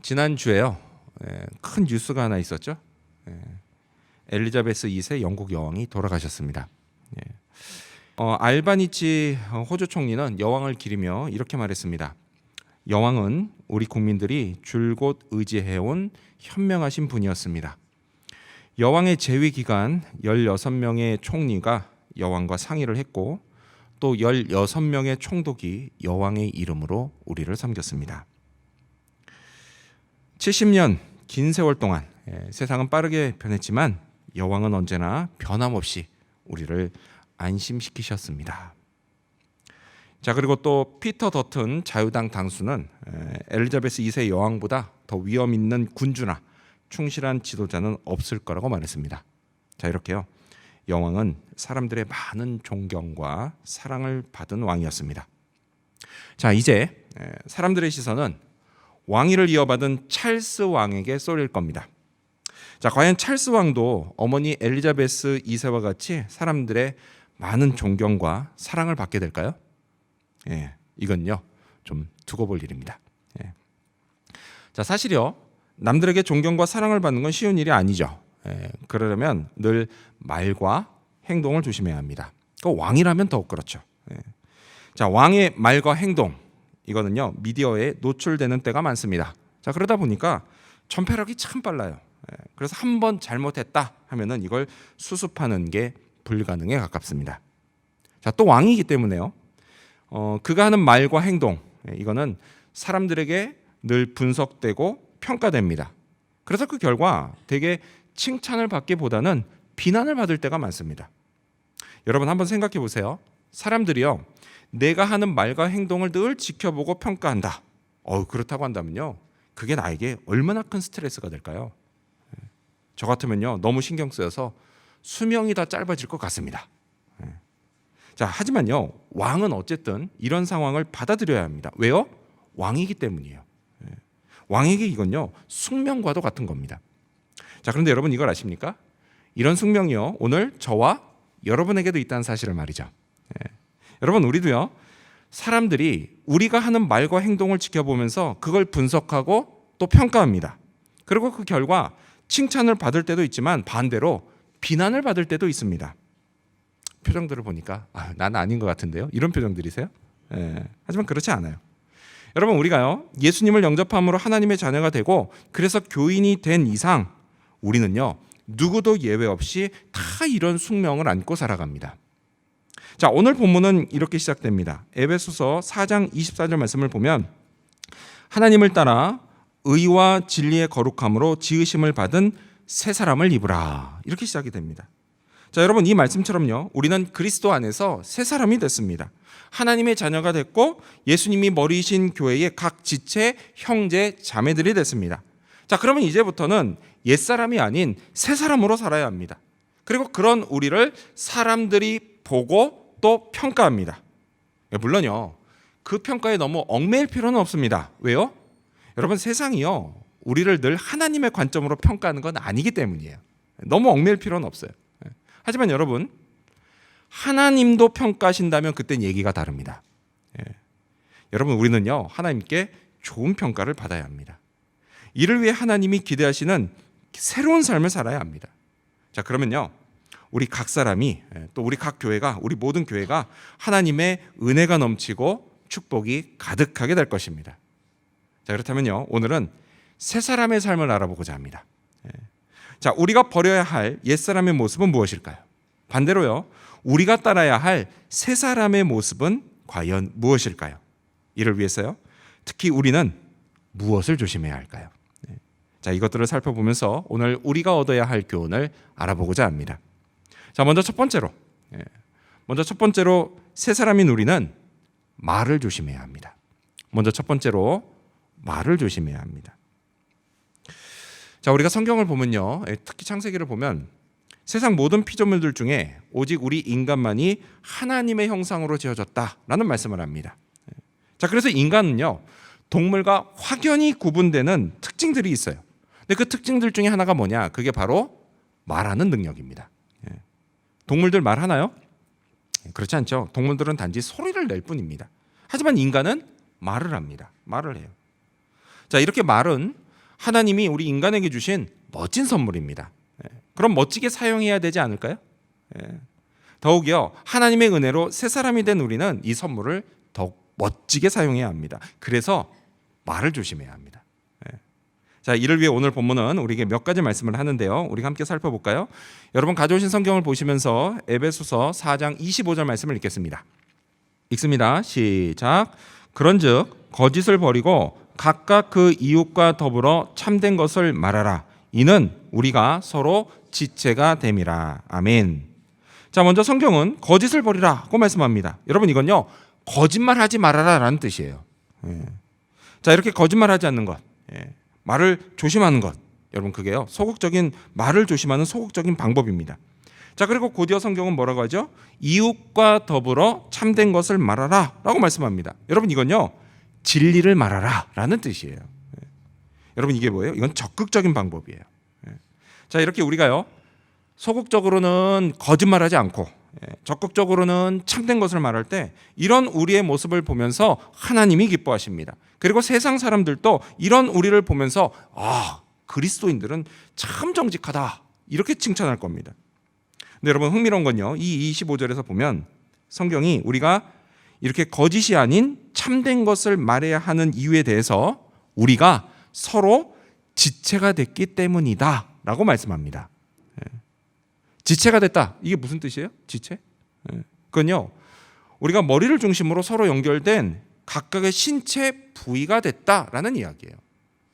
지난주에요. 큰 뉴스가 하나 있었죠. 엘리자베스 2세 영국 여왕이 돌아가셨습니다. 알바니치 호주 총리는 여왕을 기리며 이렇게 말했습니다. 여왕은 우리 국민들이 줄곧 의지해온 현명하신 분이었습니다. 여왕의 재위 기간 16명의 총리가 여왕과 상의를 했고 또 16명의 총독이 여왕의 이름으로 우리를 섬겼습니다. 70년 긴 세월 동안 세상은 빠르게 변했지만 여왕은 언제나 변함없이 우리를 안심시키셨습니다. 자, 그리고 또 피터 더튼 자유당 당수는 엘리자베스 2세 여왕보다 더 위험 있는 군주나 충실한 지도자는 없을 거라고 말했습니다. 자, 이렇게요. 여왕은 사람들의 많은 존경과 사랑을 받은 왕이었습니다. 자, 이제 사람들의 시선은 왕위를 이어받은 찰스 왕에게 쏠릴 겁니다. 자, 과연 찰스 왕도 어머니 엘리자베스 2세와 같이 사람들의 많은 존경과 사랑을 받게 될까요? 이건요 좀 두고 볼 일입니다. 자, 사실요 남들에게 존경과 사랑을 받는 건 쉬운 일이 아니죠. 그러려면 늘 말과 행동을 조심해야 합니다. 왕이라면 더욱 그렇죠. 자, 왕의 말과 행동 이거는요 미디어에 노출되는 때가 많습니다. 자, 그러다 보니까 전파력이 참 빨라요. 그래서 한번 잘못했다 하면은 이걸 수습하는 게 불가능에 가깝습니다. 자, 또 왕이기 때문에요. 그가 하는 말과 행동 이거는 사람들에게 늘 분석되고 평가됩니다. 그래서 그 결과 되게 칭찬을 받기보다는 비난을 받을 때가 많습니다. 여러분 한번 생각해 보세요. 사람들이요 내가 하는 말과 행동을 늘 지켜보고 평가한다. 그렇다고 한다면요 그게 나에게 얼마나 큰 스트레스가 될까요? 저 같으면요 너무 신경 쓰여서 수명이 다 짧아질 것 같습니다. 자, 하지만요 왕은 어쨌든 이런 상황을 받아들여야 합니다. 왜요? 왕이기 때문이에요. 왕에게 이건요 숙명과도 같은 겁니다. 자, 그런데 여러분 이걸 아십니까? 이런 숙명이요 오늘 저와 여러분에게도 있다는 사실을 말이죠. 여러분 우리도요 사람들이 우리가 하는 말과 행동을 지켜보면서 그걸 분석하고 또 평가합니다. 그리고 그 결과 칭찬을 받을 때도 있지만 반대로 비난을 받을 때도 있습니다. 표정들을 보니까 나는 아닌 것 같은데요. 이런 표정들이세요? 하지만 그렇지 않아요. 여러분 우리가요 예수님을 영접함으로 하나님의 자녀가 되고 그래서 교인이 된 이상 우리는요 누구도 예외 없이 다 이런 숙명을 안고 살아갑니다. 자, 오늘 본문은 이렇게 시작됩니다. 에베소서 4장 24절 말씀을 보면 하나님을 따라 의와 진리의 거룩함으로 지으심을 받은 새 사람을 입으라 이렇게 시작이 됩니다. 자, 여러분 이 말씀처럼요 우리는 그리스도 안에서 새 사람이 됐습니다. 하나님의 자녀가 됐고 예수님이 머리이신 교회의 각 지체 형제 자매들이 됐습니다. 자, 그러면 이제부터는 옛사람이 아닌 새 사람으로 살아야 합니다. 그리고 그런 우리를 사람들이 보고 또 평가합니다. 물론요 그 평가에 너무 얽매일 필요는 없습니다. 왜요? 여러분 세상이요 우리를 늘 하나님의 관점으로 평가하는 건 아니기 때문이에요. 너무 얽매일 필요는 없어요. 하지만 여러분 하나님도 평가하신다면 그땐 얘기가 다릅니다. 여러분 우리는요 하나님께 좋은 평가를 받아야 합니다. 이를 위해 하나님이 기대하시는 새로운 삶을 살아야 합니다. 자, 그러면요 우리 각 사람이 또 우리 각 교회가 우리 모든 교회가 하나님의 은혜가 넘치고 축복이 가득하게 될 것입니다. 자, 그렇다면요 오늘은 새 사람의 삶을 알아보고자 합니다. 자, 우리가 버려야 할 옛사람의 모습은 무엇일까요? 반대로요 우리가 따라야 할 새 사람의 모습은 과연 무엇일까요? 이를 위해서요 특히 우리는 무엇을 조심해야 할까요? 자, 이것들을 살펴보면서 오늘 우리가 얻어야 할 교훈을 알아보고자 합니다. 자, 먼저 첫 번째로 새 사람인 우리는 말을 조심해야 합니다. 말을 조심해야 합니다. 자, 우리가 성경을 보면요 특히 창세기를 보면 세상 모든 피조물들 중에 오직 우리 인간만이 하나님의 형상으로 지어졌다라는 말씀을 합니다. 자, 그래서 인간은요 동물과 확연히 구분되는 특징들이 있어요. 근데 그 특징들 중에 하나가 뭐냐? 그게 바로 말하는 능력입니다. 동물들 말하나요? 그렇지 않죠. 동물들은 단지 소리를 낼 뿐입니다. 하지만 인간은 말을 합니다. 말을 해요. 자, 이렇게 말은 하나님이 우리 인간에게 주신 멋진 선물입니다. 그럼 멋지게 사용해야 되지 않을까요? 더욱이요, 하나님의 은혜로 새 사람이 된 우리는 이 선물을 더욱 멋지게 사용해야 합니다. 그래서 말을 조심해야 합니다. 자, 이를 위해 오늘 본문은 우리에게 몇 가지 말씀을 하는데요. 우리가 함께 살펴볼까요? 여러분 가져오신 성경을 보시면서 에베소서 4장 25절 말씀을 읽겠습니다. 읽습니다. 시작. 그런즉 거짓을 버리고 각각 그 이웃과 더불어 참된 것을 말하라. 이는 우리가 서로 지체가 됨이라. 아멘. 자, 먼저 성경은 거짓을 버리라고 말씀합니다. 여러분, 이건요, 거짓말하지 말아라라는 뜻이에요. 자, 이렇게 거짓말하지 않는 것, 말을 조심하는 것, 여러분 그게요, 소극적인 말을 조심하는 소극적인 방법입니다. 자, 그리고 곧이어 성경은 뭐라고 하죠? 이웃과 더불어 참된 것을 말하라라고 말씀합니다. 여러분, 이건요, 진리를 말하라라는 뜻이에요. 여러분, 이게 뭐예요? 이건 적극적인 방법이에요. 자, 이렇게 우리가요, 소극적으로는 거짓말하지 않고 적극적으로는 참된 것을 말할 때 이런 우리의 모습을 보면서 하나님이 기뻐하십니다. 그리고 세상 사람들도 이런 우리를 보면서 그리스도인들은 참 정직하다 이렇게 칭찬할 겁니다. 근데 여러분, 흥미로운 건요, 이 25절에서 보면 성경이 우리가 이렇게 거짓이 아닌 참된 것을 말해야 하는 이유에 대해서 우리가 서로 지체가 됐기 때문이다 라고 말씀합니다. 지체가 됐다, 이게 무슨 뜻이에요? 지체? 그건요, 우리가 머리를 중심으로 서로 연결된 각각의 신체 부위가 됐다라는 이야기예요.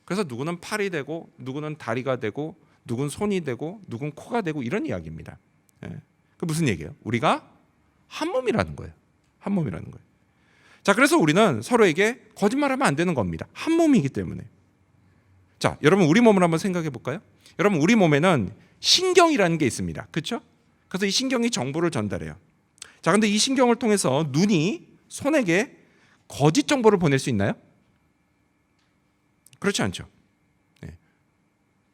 그래서 누구는 팔이 되고 누구는 다리가 되고 누구는 손이 되고 누구는 코가 되고 이런 이야기입니다. 그 무슨 얘기예요? 우리가 한 몸이라는 거예요. 한 몸이라는 거예요. 자, 그래서 우리는 서로에게 거짓말하면 안 되는 겁니다. 한 몸이기 때문에. 자, 여러분, 우리 몸을 한번 생각해 볼까요? 여러분, 우리 몸에는 신경이라는 게 있습니다. 그렇죠? 그래서 이 신경이 정보를 전달해요. 자, 근데 이 신경을 통해서 눈이 손에게 거짓 정보를 보낼 수 있나요? 그렇지 않죠.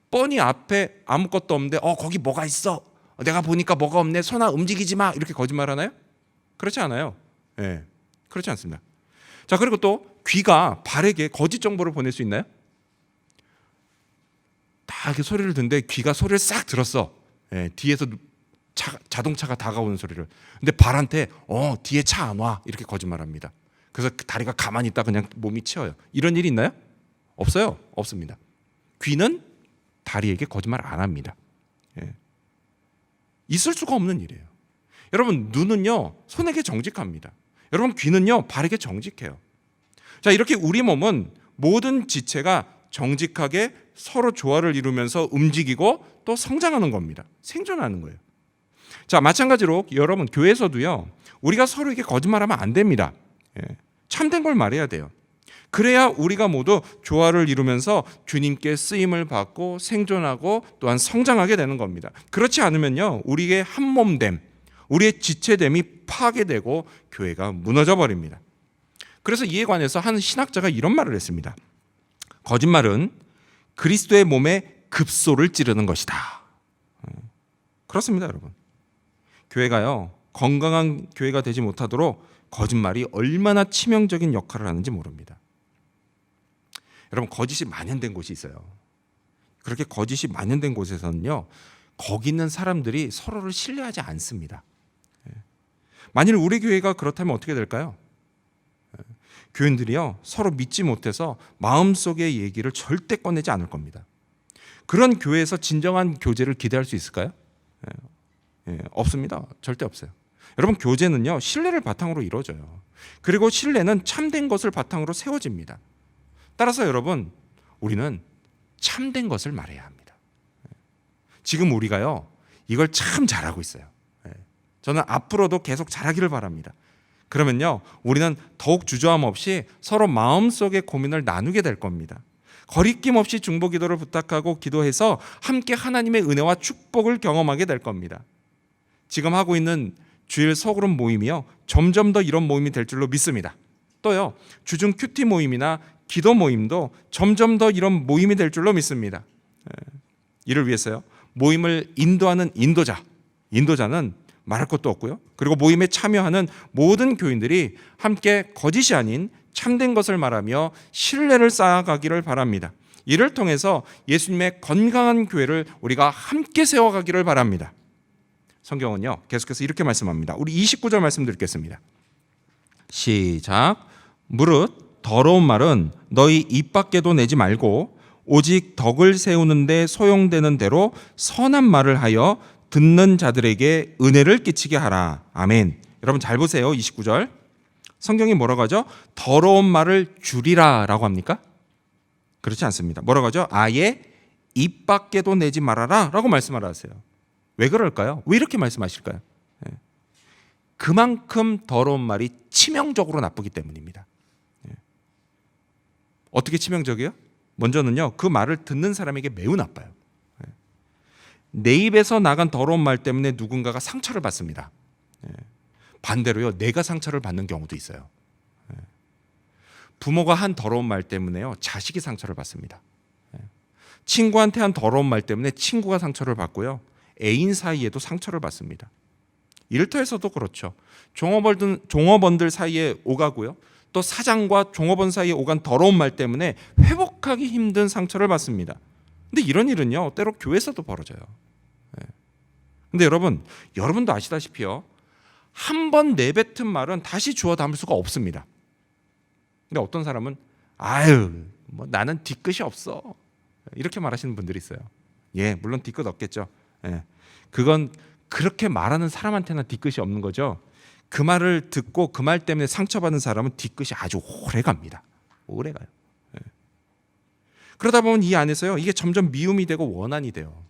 뻔히 앞에 아무것도 없는데 거기 뭐가 있어, 내가 보니까 뭐가 없네, 손아 움직이지 마, 이렇게 거짓말하나요? 그렇지 않아요. 그렇지 않습니다. 자, 그리고 또 귀가 발에게 거짓 정보를 보낼 수 있나요? 다 이렇게 소리를 듣는데 귀가 소리를 싹 들었어. 뒤에서 자동차가 다가오는 소리를. 근데 발한테 뒤에 차 안 와, 이렇게 거짓말합니다. 그래서 다리가 가만히 있다 그냥 몸이 치어요. 이런 일이 있나요? 없어요. 없습니다. 귀는 다리에게 거짓말 안 합니다. 있을 수가 없는 일이에요. 여러분, 눈은요, 손에게 정직합니다. 여러분, 귀는요, 발에게 정직해요. 자, 이렇게 우리 몸은 모든 지체가 정직하게 서로 조화를 이루면서 움직이고 또 성장하는 겁니다. 생존하는 거예요. 자, 마찬가지로 여러분, 교회에서도요, 우리가 서로에게 거짓말하면 안 됩니다. 참된 걸 말해야 돼요. 그래야 우리가 모두 조화를 이루면서 주님께 쓰임을 받고 생존하고 또한 성장하게 되는 겁니다. 그렇지 않으면요, 우리의 한몸됨, 우리의 지체됨이 파괴되고 교회가 무너져 버립니다. 그래서 이에 관해서 한 신학자가 이런 말을 했습니다. 거짓말은 그리스도의 몸에 급소를 찌르는 것이다. 그렇습니다, 여러분. 교회가요, 건강한 교회가 되지 못하도록 거짓말이 얼마나 치명적인 역할을 하는지 모릅니다. 여러분, 거짓이 만연된 곳이 있어요. 그렇게 거짓이 만연된 곳에서는요, 거기 있는 사람들이 서로를 신뢰하지 않습니다. 만일 우리 교회가 그렇다면 어떻게 될까요? 교인들이요, 서로 믿지 못해서 마음속의 얘기를 절대 꺼내지 않을 겁니다. 그런 교회에서 진정한 교제를 기대할 수 있을까요? 없습니다. 절대 없어요. 여러분, 교제는요, 신뢰를 바탕으로 이루어져요. 그리고 신뢰는 참된 것을 바탕으로 세워집니다. 따라서 여러분, 우리는 참된 것을 말해야 합니다. 지금 우리가요, 이걸 참 잘하고 있어요. 저는 앞으로도 계속 잘하기를 바랍니다. 그러면요, 우리는 더욱 주저함 없이 서로 마음속의 고민을 나누게 될 겁니다. 거리낌 없이 중보기도를 부탁하고 기도해서 함께 하나님의 은혜와 축복을 경험하게 될 겁니다. 지금 하고 있는 주일 소그룹 모임이요, 점점 더 이런 모임이 될 줄로 믿습니다. 또요, 주중 큐티 모임이나 기도 모임도 점점 더 이런 모임이 될 줄로 믿습니다. 이를 위해서요, 모임을 인도하는 인도자는 말할 것도 없고요. 그리고 모임에 참여하는 모든 교인들이 함께 거짓이 아닌 참된 것을 말하며 신뢰를 쌓아가기를 바랍니다. 이를 통해서 예수님의 건강한 교회를 우리가 함께 세워가기를 바랍니다. 성경은요 계속해서 이렇게 말씀합니다. 우리 29절 말씀 드리겠습니다. 시작. 무릇 더러운 말은 너희 입 밖에도 내지 말고 오직 덕을 세우는데 소용되는 대로 선한 말을 하여 듣는 자들에게 은혜를 끼치게 하라. 아멘. 여러분 잘 보세요. 29절 성경이 뭐라고 하죠? 더러운 말을 줄이라 라고 합니까? 그렇지 않습니다. 뭐라고 하죠? 아예 입 밖에도 내지 말아라 라고 말씀을 하세요. 왜 그럴까요? 왜 이렇게 말씀하실까요? 그만큼 더러운 말이 치명적으로 나쁘기 때문입니다. 어떻게 치명적이에요? 먼저는요 그 말을 듣는 사람에게 매우 나빠요. 내 입에서 나간 더러운 말 때문에 누군가가 상처를 받습니다. 반대로요 내가 상처를 받는 경우도 있어요. 부모가 한 더러운 말 때문에요 자식이 상처를 받습니다. 친구한테 한 더러운 말 때문에 친구가 상처를 받고요 애인 사이에도 상처를 받습니다. 일터에서도 그렇죠. 종업원들 사이에 오가고요 또 사장과 종업원 사이에 오간 더러운 말 때문에 회복하기 힘든 상처를 받습니다. 근데 이런 일은요 때로 교회에서도 벌어져요. 근데 여러분도 아시다시피요 한 번 내뱉은 말은 다시 주워 담을 수가 없습니다. 근데 어떤 사람은 뭐 나는 뒤끝이 없어 이렇게 말하시는 분들이 있어요. 예, 물론 뒤끝 없겠죠. 예, 그건 그렇게 말하는 사람한테는 뒤끝이 없는 거죠. 그 말을 듣고 그 말 때문에 상처받은 사람은 뒤끝이 아주 오래 갑니다. 오래 가요. 예. 그러다 보면 이 안에서요 이게 점점 미움이 되고 원한이 돼요.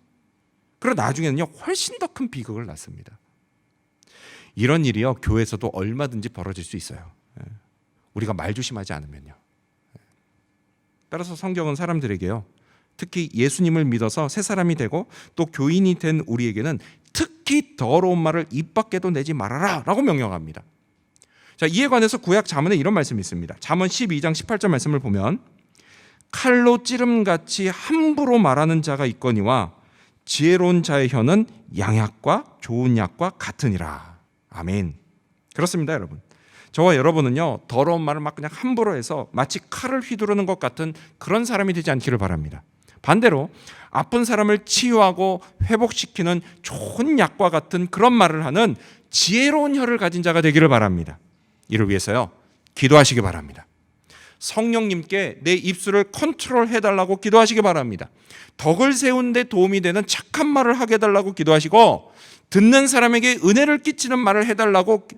그러다 나중에는요 훨씬 더 큰 비극을 낳습니다. 이런 일이요 교회에서도 얼마든지 벌어질 수 있어요. 우리가 말 조심하지 않으면요. 따라서 성경은 사람들에게요 특히 예수님을 믿어서 새 사람이 되고 또 교인이 된 우리에게는 특히 더러운 말을 입 밖에도 내지 말아라 라고 명령합니다. 자, 이에 관해서 구약 잠언에 이런 말씀이 있습니다. 잠언 12장 18절 말씀을 보면 칼로 찌름같이 함부로 말하는 자가 있거니와 지혜로운 자의 혀는 양약과 좋은 약과 같으니라. 아멘. 그렇습니다, 여러분. 저와 여러분은요 더러운 말을 막 그냥 함부로 해서 마치 칼을 휘두르는 것 같은 그런 사람이 되지 않기를 바랍니다. 반대로 아픈 사람을 치유하고 회복시키는 좋은 약과 같은 그런 말을 하는 지혜로운 혀를 가진 자가 되기를 바랍니다. 이를 위해서요 기도하시기 바랍니다. 성령님께 내 입술을 컨트롤해달라고 기도하시기 바랍니다. 덕을 세우는 데 도움이 되는 착한 말을 하게 해달라고 기도하시고 듣는 사람에게 은혜를 끼치는 말을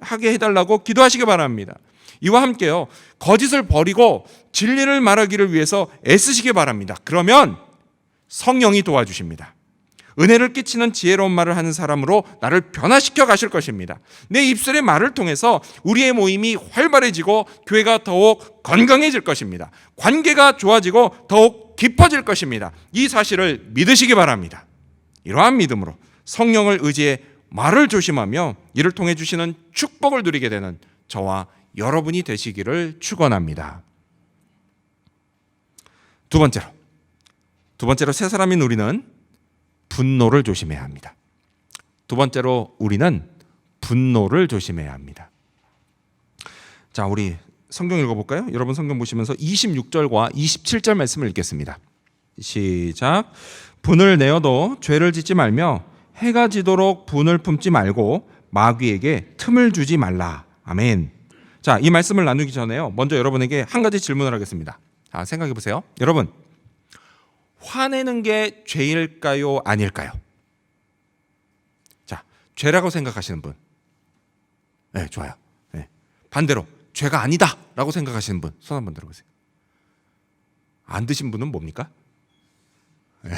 하게 해달라고 기도하시기 바랍니다. 이와 함께요 거짓을 버리고 진리를 말하기를 위해서 애쓰시기 바랍니다. 그러면 성령이 도와주십니다. 은혜를 끼치는 지혜로운 말을 하는 사람으로 나를 변화시켜 가실 것입니다. 내 입술의 말을 통해서 우리의 모임이 활발해지고 교회가 더욱 건강해질 것입니다. 관계가 좋아지고 더욱 깊어질 것입니다. 이 사실을 믿으시기 바랍니다. 이러한 믿음으로 성령을 의지해 말을 조심하며 이를 통해 주시는 축복을 누리게 되는 저와 여러분이 되시기를 축원합니다. 두 번째로 새 사람인 우리는 분노를 조심해야 합니다. 두 번째로 우리는 분노를 조심해야 합니다. 자, 우리 성경 읽어볼까요? 여러분 성경 보시면서 26절과 27절 말씀을 읽겠습니다. 시작. 분을 내어도 죄를 짓지 말며 해가 지도록 분을 품지 말고 마귀에게 틈을 주지 말라. 아멘. 자, 이 말씀을 나누기 전에요 먼저 여러분에게 한 가지 질문을 하겠습니다. 자, 생각해 보세요. 여러분, 화내는 게 죄일까요? 아닐까요? 자, 죄라고 생각하시는 분. 네, 좋아요. 네. 반대로 죄가 아니다 라고 생각하시는 분 손 한번 들어보세요. 안 드신 분은 뭡니까? 네.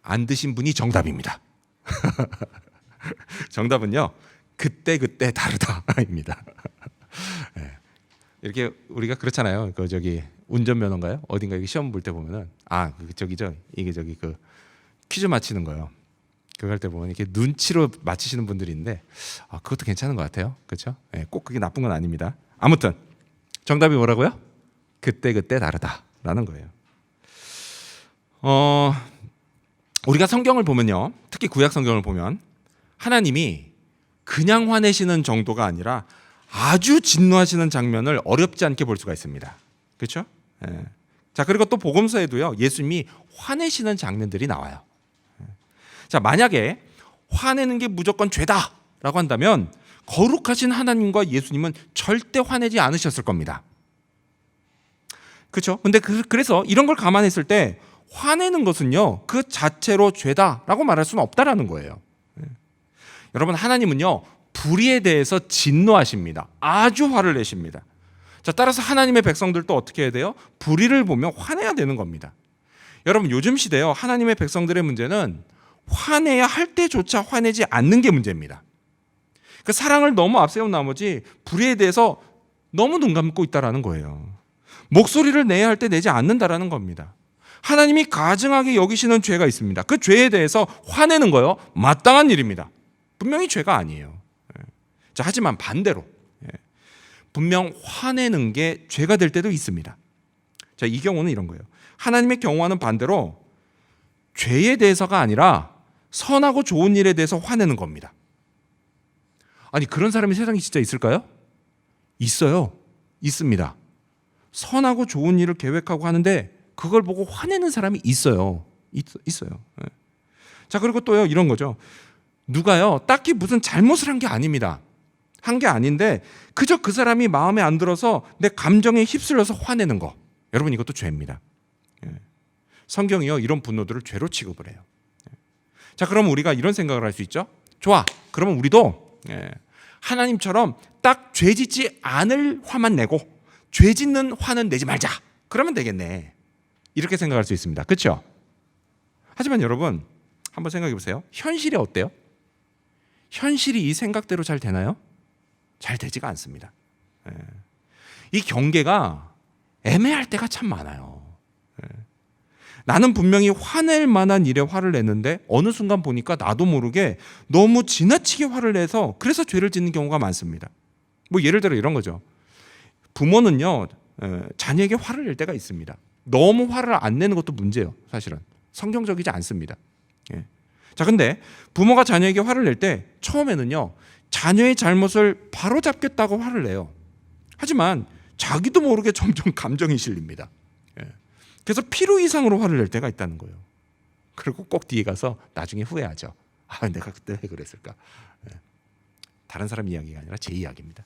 안 드신 분이 정답입니다. 정답은요 그때 다르다입니다. 네. 이렇게 우리가 그렇잖아요. 운전면허인가요? 어딘가 시험 볼 때 보면은 그 퀴즈 맞히는 거요. 그거 할 때 보면 이렇게 눈치로 맞히시는 분들이 있는데 그것도 괜찮은 것 같아요. 그렇죠? 네, 꼭 그게 나쁜 건 아닙니다. 아무튼 정답이 뭐라고요? 그때 다르다라는 거예요. 우리가 성경을 보면요, 특히 구약 성경을 보면 하나님이 그냥 화내시는 정도가 아니라 아주 진노하시는 장면을 어렵지 않게 볼 수가 있습니다. 그렇죠? 예. 자, 그리고 또 복음서에도요, 예수님이 화내시는 장면들이 나와요. 자, 만약에 화내는 게 무조건 죄다라고 한다면 거룩하신 하나님과 예수님은 절대 화내지 않으셨을 겁니다. 그렇죠? 근데 그래서 이런 걸 감안했을 때 화내는 것은요, 그 자체로 죄다라고 말할 수는 없다라는 거예요. 여러분, 하나님은요, 불의에 대해서 진노하십니다. 아주 화를 내십니다. 자, 따라서 하나님의 백성들도 어떻게 해야 돼요? 불의를 보면 화내야 되는 겁니다. 여러분, 요즘 시대요, 하나님의 백성들의 문제는 화내야 할 때조차 화내지 않는 게 문제입니다. 그 사랑을 너무 앞세운 나머지 불의에 대해서 너무 눈 감고 있다라는 거예요. 목소리를 내야 할 때 내지 않는다라는 겁니다. 하나님이 가증하게 여기시는 죄가 있습니다. 그 죄에 대해서 화내는 거요, 마땅한 일입니다. 분명히 죄가 아니에요. 자, 하지만 반대로 분명 화내는 게 죄가 될 때도 있습니다. 자, 이 경우는 이런 거예요. 하나님의 경우와는 반대로 죄에 대해서가 아니라 선하고 좋은 일에 대해서 화내는 겁니다. 아니, 그런 사람이 세상에 진짜 있을까요? 있어요. 있습니다. 선하고 좋은 일을 계획하고 하는데 그걸 보고 화내는 사람이 있어요. 있어요. 자, 그리고 또요, 이런 거죠. 누가요, 딱히 무슨 잘못을 한 게 아닙니다. 한 게 아닌데 그저 그 사람이 마음에 안 들어서 내 감정에 휩쓸려서 화내는 거. 여러분, 이것도 죄입니다. 성경이요, 이런 분노들을 죄로 취급을 해요. 자, 그럼 우리가 이런 생각을 할 수 있죠. 좋아, 그러면 우리도 하나님처럼 딱 죄 짓지 않을 화만 내고 죄 짓는 화는 내지 말자. 그러면 되겠네. 이렇게 생각할 수 있습니다. 그렇죠? 하지만 여러분, 한번 생각해 보세요. 현실이 어때요? 현실이 이 생각대로 잘 되나요? 잘 되지가 않습니다. 이 경계가 애매할 때가 참 많아요. 나는 분명히 화낼 만한 일에 화를 냈는데 어느 순간 보니까 나도 모르게 너무 지나치게 화를 내서 그래서 죄를 짓는 경우가 많습니다. 뭐 예를 들어 이런 거죠. 부모는요, 자녀에게 화를 낼 때가 있습니다. 너무 화를 안 내는 것도 문제예요. 사실은 성경적이지 않습니다. 자, 근데 부모가 자녀에게 화를 낼 때 처음에는요, 자녀의 잘못을 바로잡겠다고 화를 내요. 하지만 자기도 모르게 점점 감정이 실립니다. 그래서 필요 이상으로 화를 낼 때가 있다는 거예요. 그리고 꼭 뒤에 가서 나중에 후회하죠. 아, 내가 그때 왜 그랬을까? 다른 사람 이야기가 아니라 제 이야기입니다.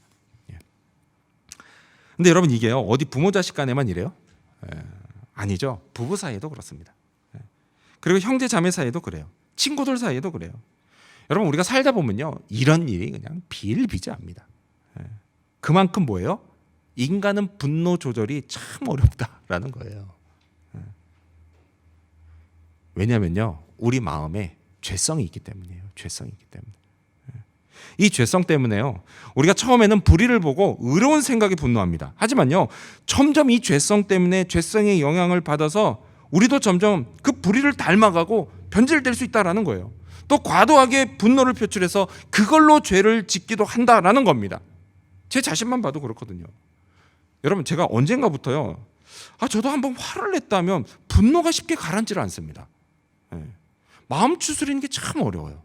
근데 여러분, 이게요, 어디 부모 자식 간에만 이래요? 아니죠. 부부 사이에도 그렇습니다. 그리고 형제 자매 사이에도 그래요. 친구들 사이에도 그래요. 여러분, 우리가 살다 보면요, 이런 일이 그냥 비일비재합니다. 그만큼 뭐예요? 인간은 분노 조절이 참 어렵다라는 거예요. 왜냐면요, 우리 마음에 죄성이 있기 때문이에요. 죄성이 있기 때문에. 이 죄성 때문에요, 우리가 처음에는 불의를 보고 의로운 생각에 분노합니다. 하지만요, 점점 이 죄성 때문에 죄성의 영향을 받아서 우리도 점점 그 불의를 닮아가고 변질될 수 있다라는 거예요. 또 과도하게 분노를 표출해서 그걸로 죄를 짓기도 한다라는 겁니다. 제 자신만 봐도 그렇거든요. 여러분, 제가 언젠가부터요, 저도 한번 화를 냈다면 분노가 쉽게 가라앉질 않습니다. 마음 추스리는 게 참 어려워요.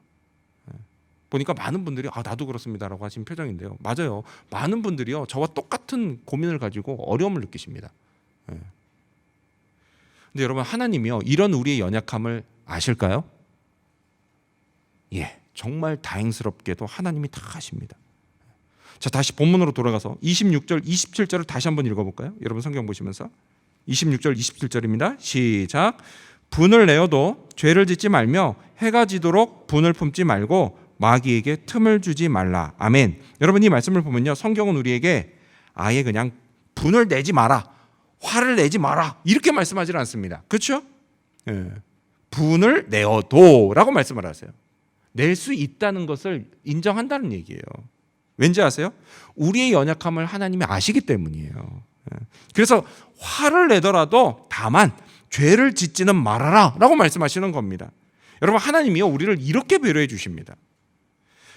보니까 많은 분들이 나도 그렇습니다라고 하신 표정인데요. 맞아요. 많은 분들이요, 저와 똑같은 고민을 가지고 어려움을 느끼십니다. 근데 여러분, 하나님이요, 이런 우리의 연약함을 아실까요? 예, 정말 다행스럽게도 하나님이 다 아십니다. 자, 다시 본문으로 돌아가서 26절, 27절을 다시 한번 읽어볼까요? 여러분, 성경 보시면서 26절, 27절입니다. 시작. 분을 내어도 죄를 짓지 말며 해가 지도록 분을 품지 말고 마귀에게 틈을 주지 말라. 아멘. 여러분, 이 말씀을 보면요, 성경은 우리에게 아예 그냥 분을 내지 마라, 화를 내지 마라, 이렇게 말씀하지 않습니다. 그렇죠? 분을 내어도 라고 말씀을 하세요. 낼 수 있다는 것을 인정한다는 얘기예요. 왠지 아세요? 우리의 연약함을 하나님이 아시기 때문이에요. 그래서 화를 내더라도 다만 죄를 짓지는 말아라 라고 말씀하시는 겁니다. 여러분, 하나님이요, 우리를 이렇게 배려해 주십니다.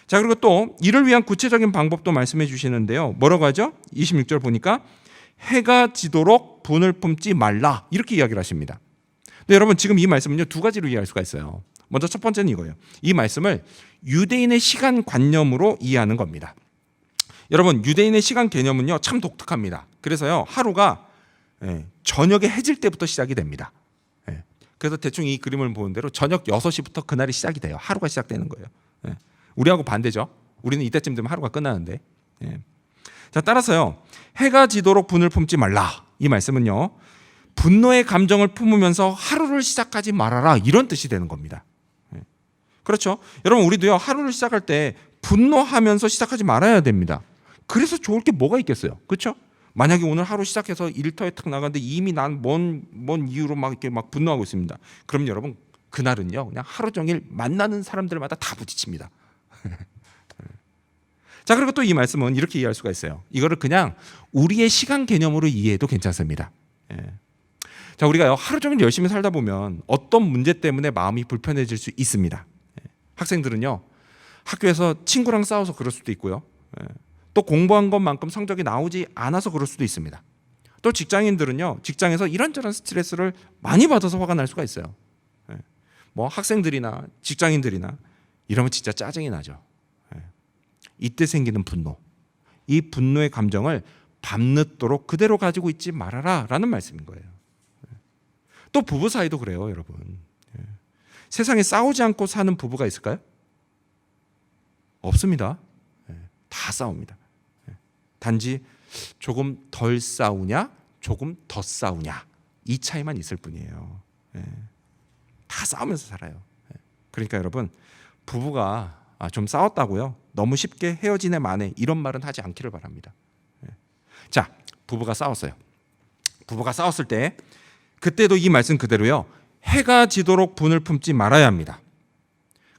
자, 그리고 또 이를 위한 구체적인 방법도 말씀해 주시는데요. 뭐라고 하죠? 26절 보니까 해가 지도록 분을 품지 말라, 이렇게 이야기를 하십니다. 근데 여러분, 지금 이 말씀은요, 두 가지로 이해할 수가 있어요. 먼저 첫 번째는 이거예요. 이 말씀을 유대인의 시간 관념으로 이해하는 겁니다. 여러분, 유대인의 시간 개념은요, 참 독특합니다. 그래서요, 하루가 저녁에 해질 때부터 시작이 됩니다. 그래서 대충 이 그림을 보는 대로 저녁 6시부터 그날이 시작이 돼요. 하루가 시작되는 거예요. 우리하고 반대죠. 우리는 이때쯤 되면 하루가 끝나는데. 자, 따라서요, 해가 지도록 분을 품지 말라, 이 말씀은요, 분노의 감정을 품으면서 하루를 시작하지 말아라, 이런 뜻이 되는 겁니다. 그렇죠? 여러분, 우리도요, 하루를 시작할 때 분노하면서 시작하지 말아야 됩니다. 그래서 좋을 게 뭐가 있겠어요? 그렇죠? 만약에 오늘 하루 시작해서 일터에 탁 나갔는데 이미 난 뭔 이유로 막 이렇게 막 분노하고 있습니다. 그럼 여러분, 그날은요, 그냥 하루 종일 만나는 사람들마다 다 부딪힙니다. 자, 그리고 또 이 말씀은 이렇게 이해할 수가 있어요. 이거를 그냥 우리의 시간 개념으로 이해해도 괜찮습니다. 자, 우리가요, 하루 종일 열심히 살다 보면 어떤 문제 때문에 마음이 불편해질 수 있습니다. 학생들은요, 학교에서 친구랑 싸워서 그럴 수도 있고요. 또 공부한 것만큼 성적이 나오지 않아서 그럴 수도 있습니다. 또 직장인들은요, 직장에서 이런저런 스트레스를 많이 받아서 화가 날 수가 있어요. 뭐 학생들이나 직장인들이나 이러면 진짜 짜증이 나죠. 이때 생기는 분노, 이 분노의 감정을 밤늦도록 그대로 가지고 있지 말아라 라는 말씀인 거예요. 또 부부 사이도 그래요, 여러분. 세상에 싸우지 않고 사는 부부가 있을까요? 없습니다. 다 싸웁니다. 단지 조금 덜 싸우냐, 조금 더 싸우냐, 이 차이만 있을 뿐이에요. 다 싸우면서 살아요. 그러니까 여러분, 부부가 좀 싸웠다고요, 너무 쉽게 헤어지네 마네 이런 말은 하지 않기를 바랍니다. 자, 부부가 싸웠어요. 부부가 싸웠을 때 그때도 이 말씀 그대로요, 해가 지도록 분을 품지 말아야 합니다.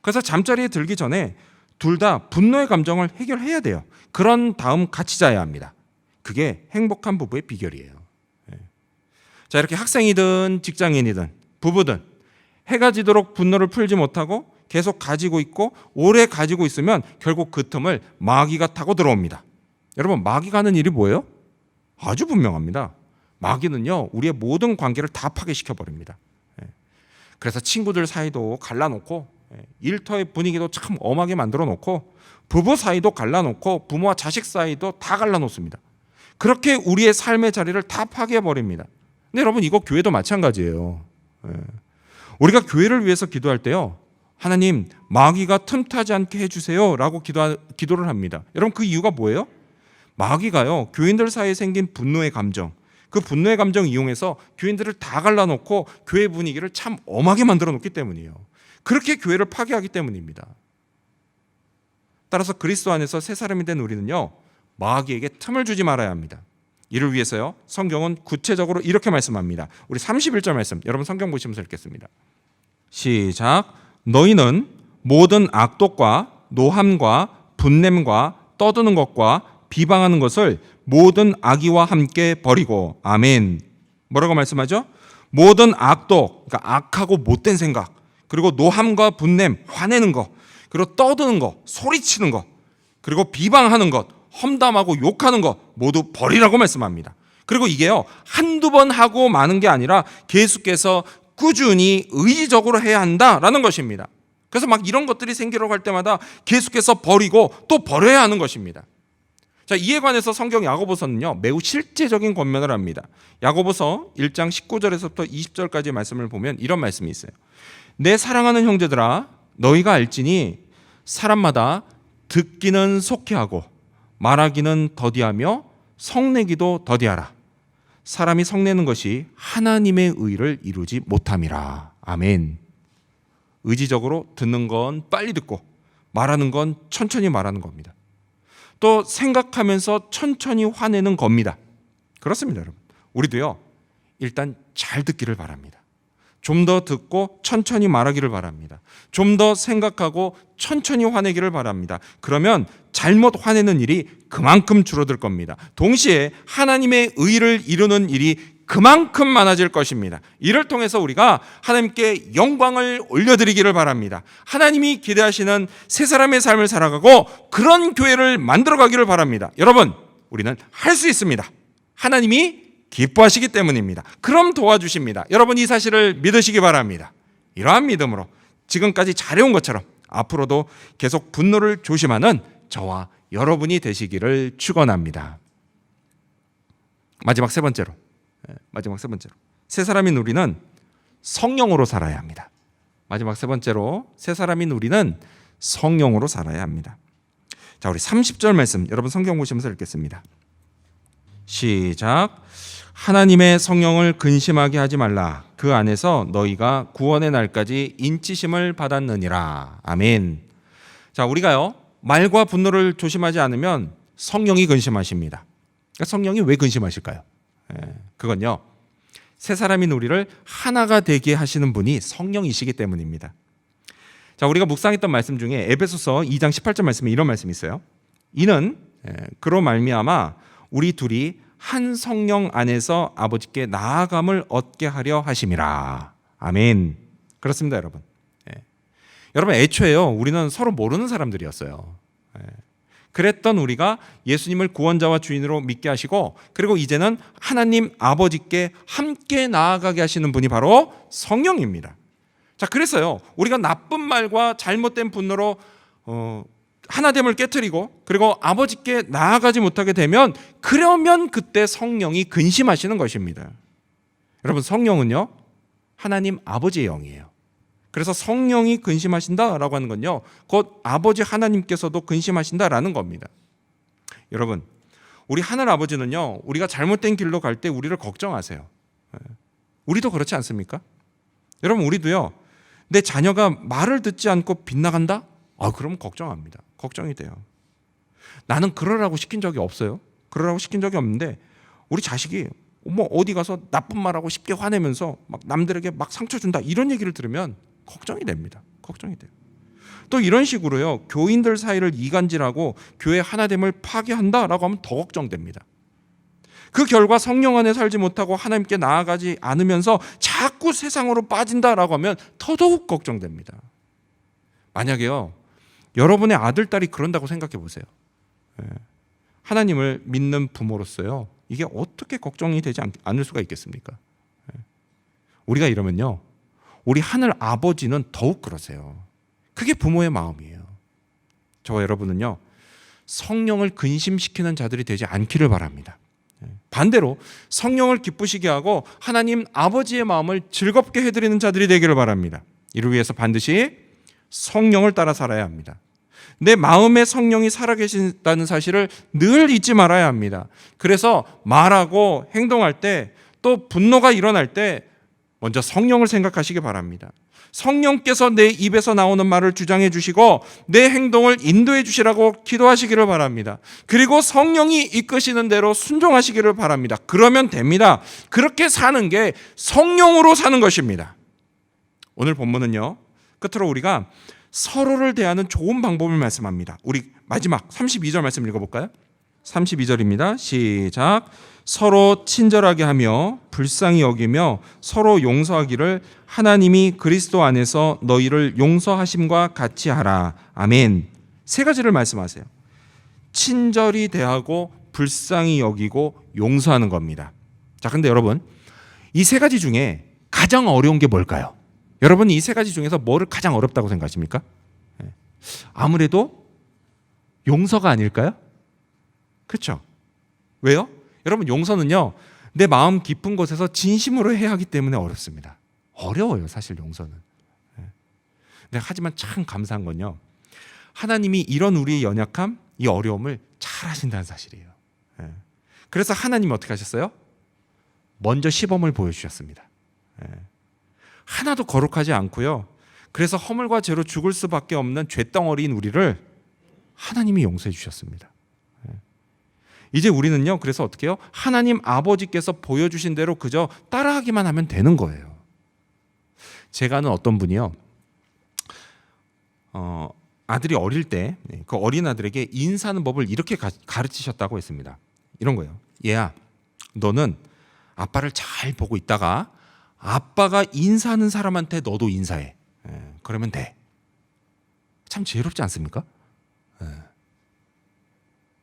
그래서 잠자리에 들기 전에 둘 다 분노의 감정을 해결해야 돼요. 그런 다음 같이 자야 합니다. 그게 행복한 부부의 비결이에요. 자, 이렇게 학생이든 직장인이든 부부든 해가 지도록 분노를 풀지 못하고 계속 가지고 있고 오래 가지고 있으면 결국 그 틈을 마귀가 타고 들어옵니다. 여러분, 마귀가 하는 일이 뭐예요? 아주 분명합니다. 마귀는요, 우리의 모든 관계를 다 파괴시켜 버립니다. 그래서 친구들 사이도 갈라놓고, 일터의 분위기도 참 엄하게 만들어 놓고, 부부 사이도 갈라놓고, 부모와 자식 사이도 다 갈라놓습니다. 그렇게 우리의 삶의 자리를 다 파괴해 버립니다. 근데 여러분, 이거 교회도 마찬가지예요. 우리가 교회를 위해서 기도할 때요, 하나님, 마귀가 틈타지 않게 해주세요 라고 기도를 합니다. 여러분, 그 이유가 뭐예요? 마귀가요, 교인들 사이에 생긴 분노의 감정, 그 분노의 감정 이용해서 교인들을 다 갈라놓고 교회 분위기를 참 엄하게 만들어 놓기 때문이에요. 그렇게 교회를 파괴하기 때문입니다. 따라서 그리스도 안에서 새 사람이 된 우리는요, 마귀에게 틈을 주지 말아야 합니다. 이를 위해서요, 성경은 구체적으로 이렇게 말씀합니다. 우리 31절 말씀, 여러분 성경 보시면서 읽겠습니다. 시작. 너희는 모든 악독과 노함과 분냄과 떠드는 것과 비방하는 것을 모든 악의와 함께 버리고. 아멘. 뭐라고 말씀하죠? 모든 악독, 그러니까 악하고 못된 생각, 그리고 노함과 분냄, 화내는 것, 그리고 떠드는 것, 소리치는 것, 그리고 비방하는 것, 험담하고 욕하는 것 모두 버리라고 말씀합니다. 그리고 이게요, 한두 번 하고 마는 게 아니라 계속해서 꾸준히 의지적으로 해야 한다라는 것입니다. 그래서 막 이런 것들이 생기려고 할 때마다 계속해서 버리고 또 버려야 하는 것입니다. 자, 이에 관해서 성경 야고보서는요, 매우 실제적인 권면을 합니다. 야고보서 1장 19절에서부터 20절까지의 말씀을 보면 이런 말씀이 있어요. 내 사랑하는 형제들아, 너희가 알지니 사람마다 듣기는 속히 하고 말하기는 더디하며 성내기도 더디하라. 사람이 성내는 것이 하나님의 의를 이루지 못함이라. 아멘. 의지적으로 듣는 건 빨리 듣고 말하는 건 천천히 말하는 겁니다. 또 생각하면서 천천히 화내는 겁니다. 그렇습니다, 여러분. 우리도요, 일단 잘 듣기를 바랍니다. 좀 더 듣고 천천히 말하기를 바랍니다. 좀 더 생각하고 천천히 화내기를 바랍니다. 그러면 잘못 화내는 일이 그만큼 줄어들 겁니다. 동시에 하나님의 의를 이루는 일이 그만큼 많아질 것입니다. 이를 통해서 우리가 하나님께 영광을 올려드리기를 바랍니다. 하나님이 기대하시는 새 사람의 삶을 살아가고 그런 교회를 만들어가기를 바랍니다. 여러분, 우리는 할 수 있습니다. 하나님이 기뻐하시기 때문입니다. 그럼 도와주십니다. 여러분, 이 사실을 믿으시기 바랍니다. 이러한 믿음으로 지금까지 잘해온 것처럼 앞으로도 계속 분노를 조심하는 저와 여러분이 되시기를 축원합니다. 마지막 세 번째로, 마지막 세 번째로 새 사람인 우리는 성령으로 살아야 합니다. 마지막 세 번째로 새 사람인 우리는 성령으로 살아야 합니다. 자, 우리 30절 말씀 여러분 성경 보시면서 읽겠습니다. 시작. 하나님의 성령을 근심하게 하지 말라. 그 안에서 너희가 구원의 날까지 인치심을 받았느니라. 아멘. 자, 우리가요 말과 분노를 조심하지 않으면 성령이 근심하십니다. 그러니까 성령이 왜 근심하실까요? 그건요 새 사람인 우리를 하나가 되게 하시는 분이 성령이시기 때문입니다. 자, 우리가 묵상했던 말씀 중에 에베소서 2장 18절 말씀에 이런 말씀이 있어요. 이는 그로 말미암아 우리 둘이 한 성령 안에서 아버지께 나아감을 얻게 하려 하심이라. 아멘. 그렇습니다, 여러분. 여러분, 애초에요 우리는 서로 모르는 사람들이었어요. 그랬던 우리가 예수님을 구원자와 주인으로 믿게 하시고, 그리고 이제는 하나님 아버지께 함께 나아가게 하시는 분이 바로 성령입니다. 자, 그래서요 우리가 나쁜 말과 잘못된 분노로 하나됨을 깨트리고 그리고 아버지께 나아가지 못하게 되면, 그러면 그때 성령이 근심하시는 것입니다. 여러분, 성령은요 하나님 아버지의 영이에요. 그래서 성령이 근심하신다라고 하는 건요 곧 아버지 하나님께서도 근심하신다라는 겁니다. 여러분, 우리 하늘 아버지는요 우리가 잘못된 길로 갈 때 우리를 걱정하세요. 우리도 그렇지 않습니까? 여러분, 우리도요 내 자녀가 말을 듣지 않고 빗나간다? 그럼 걱정합니다. 걱정이 돼요. 나는 그러라고 시킨 적이 없어요. 그러라고 시킨 적이 없는데 우리 자식이 어디 가서 나쁜 말하고 쉽게 화내면서 막 남들에게 막 상처 준다, 이런 얘기를 들으면 걱정이 됩니다. 걱정이 돼요. 또 이런 식으로요 교인들 사이를 이간질하고 교회 하나됨을 파괴한다라고 하면 더 걱정됩니다. 그 결과 성령 안에 살지 못하고 하나님께 나아가지 않으면서 자꾸 세상으로 빠진다라고 하면 더더욱 걱정됩니다. 만약에요 여러분의 아들, 딸이 그런다고 생각해 보세요. 하나님을 믿는 부모로서요 이게 어떻게 걱정이 되지 않을 수가 있겠습니까? 우리가 이러면요 우리 하늘 아버지는 더욱 그러세요. 그게 부모의 마음이에요. 저와 여러분은요 성령을 근심시키는 자들이 되지 않기를 바랍니다. 반대로 성령을 기쁘시게 하고 하나님 아버지의 마음을 즐겁게 해드리는 자들이 되기를 바랍니다. 이를 위해서 반드시 성령을 따라 살아야 합니다. 내 마음에 성령이 살아계신다는 사실을 늘 잊지 말아야 합니다. 그래서 말하고 행동할 때, 또 분노가 일어날 때 먼저 성령을 생각하시기 바랍니다. 성령께서 내 입에서 나오는 말을 주장해 주시고 내 행동을 인도해 주시라고 기도하시기를 바랍니다. 그리고 성령이 이끄시는 대로 순종하시기를 바랍니다. 그러면 됩니다. 그렇게 사는 게 성령으로 사는 것입니다. 오늘 본문은요 끝으로 우리가 서로를 대하는 좋은 방법을 말씀합니다. 우리 마지막 32절 말씀 읽어볼까요? 32절입니다. 시작. 서로 친절하게 하며 불쌍히 여기며 서로 용서하기를 하나님이 그리스도 안에서 너희를 용서하심과 같이 하라. 아멘. 세 가지를 말씀하세요. 친절히 대하고 불쌍히 여기고 용서하는 겁니다. 자, 근데 여러분, 이 세 가지 중에 가장 어려운 게 뭘까요? 여러분, 이 세 가지 중에서 뭐를 가장 어렵다고 생각하십니까? 아무래도 용서가 아닐까요? 그렇죠? 왜요? 여러분, 용서는요 내 마음 깊은 곳에서 진심으로 해야 하기 때문에 어렵습니다. 어려워요, 사실 용서는. 근데 하지만 참 감사한 건요 하나님이 이런 우리의 연약함, 이 어려움을 잘 하신다는 사실이에요. 그래서 하나님이 어떻게 하셨어요? 먼저 시범을 보여주셨습니다. 하나도 거룩하지 않고요 그래서 허물과 죄로 죽을 수밖에 없는 죄덩어리인 우리를 하나님이 용서해 주셨습니다. 이제 우리는요 그래서 어떻게 해요? 하나님 아버지께서 보여주신 대로 그저 따라하기만 하면 되는 거예요. 제가 아는 어떤 분이요 아들이 어릴 때 그 어린 아들에게 인사하는 법을 이렇게 가르치셨다고 했습니다. 이런 거예요. 얘야, 너는 아빠를 잘 보고 있다가 아빠가 인사하는 사람한테 너도 인사해. 그러면 돼. 참 지혜롭지 않습니까?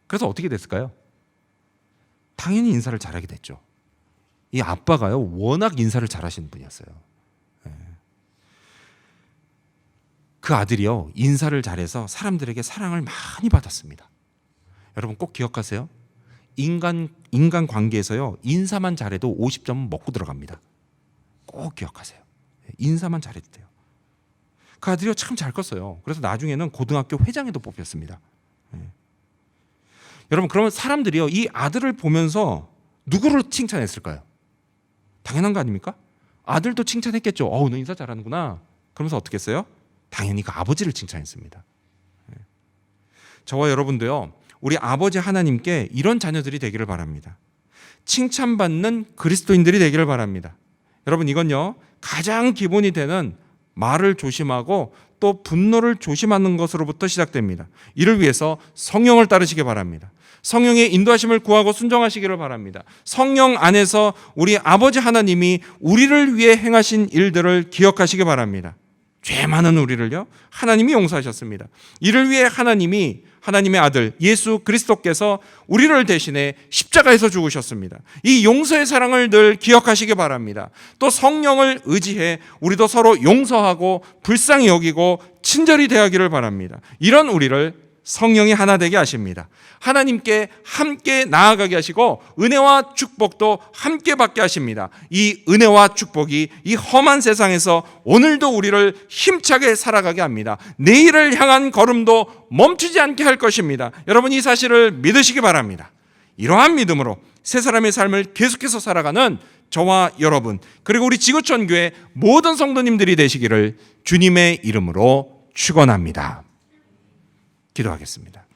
그래서 어떻게 됐을까요? 당연히 인사를 잘하게 됐죠. 이 아빠가요 워낙 인사를 잘하시는 분이었어요. 그 아들이요 인사를 잘해서 사람들에게 사랑을 많이 받았습니다. 여러분 꼭 기억하세요. 인간 관계에서요, 인사만 잘해도 50점은 먹고 들어갑니다. 꼭 기억하세요. 인사만 잘해도 돼요. 그 아들이요, 참 잘 컸어요. 그래서 나중에는 고등학교 회장에도 뽑혔습니다. 여러분, 그러면 사람들이요, 이 아들을 보면서 누구를 칭찬했을까요? 당연한 거 아닙니까? 아들도 칭찬했겠죠. 너 인사 잘하는구나. 그러면서 어떻게 했어요? 당연히 그 아버지를 칭찬했습니다. 저와 여러분도요, 우리 아버지 하나님께 이런 자녀들이 되기를 바랍니다. 칭찬받는 그리스도인들이 되기를 바랍니다. 여러분, 이건요, 가장 기본이 되는 말을 조심하고 또 분노를 조심하는 것으로부터 시작됩니다. 이를 위해서 성령을 따르시기 바랍니다. 성령의 인도하심을 구하고 순종하시기를 바랍니다. 성령 안에서 우리 아버지 하나님이 우리를 위해 행하신 일들을 기억하시기 바랍니다. 죄 많은 우리를요, 하나님이 용서하셨습니다. 이를 위해 하나님이 하나님의 아들 예수 그리스도께서 우리를 대신해 십자가에서 죽으셨습니다. 이 용서의 사랑을 늘 기억하시기 바랍니다. 또 성령을 의지해 우리도 서로 용서하고 불쌍히 여기고 친절히 대하기를 바랍니다. 이런 우리를 성령이 하나 되게 하십니다. 하나님께 함께 나아가게 하시고 은혜와 축복도 함께 받게 하십니다. 이 은혜와 축복이 이 험한 세상에서 오늘도 우리를 힘차게 살아가게 합니다. 내일을 향한 걸음도 멈추지 않게 할 것입니다. 여러분, 이 사실을 믿으시기 바랍니다. 이러한 믿음으로 새 사람의 삶을 계속해서 살아가는 저와 여러분, 그리고 우리 지구촌 교회 모든 성도님들이 되시기를 주님의 이름으로 축원합니다. 기도하겠습니다.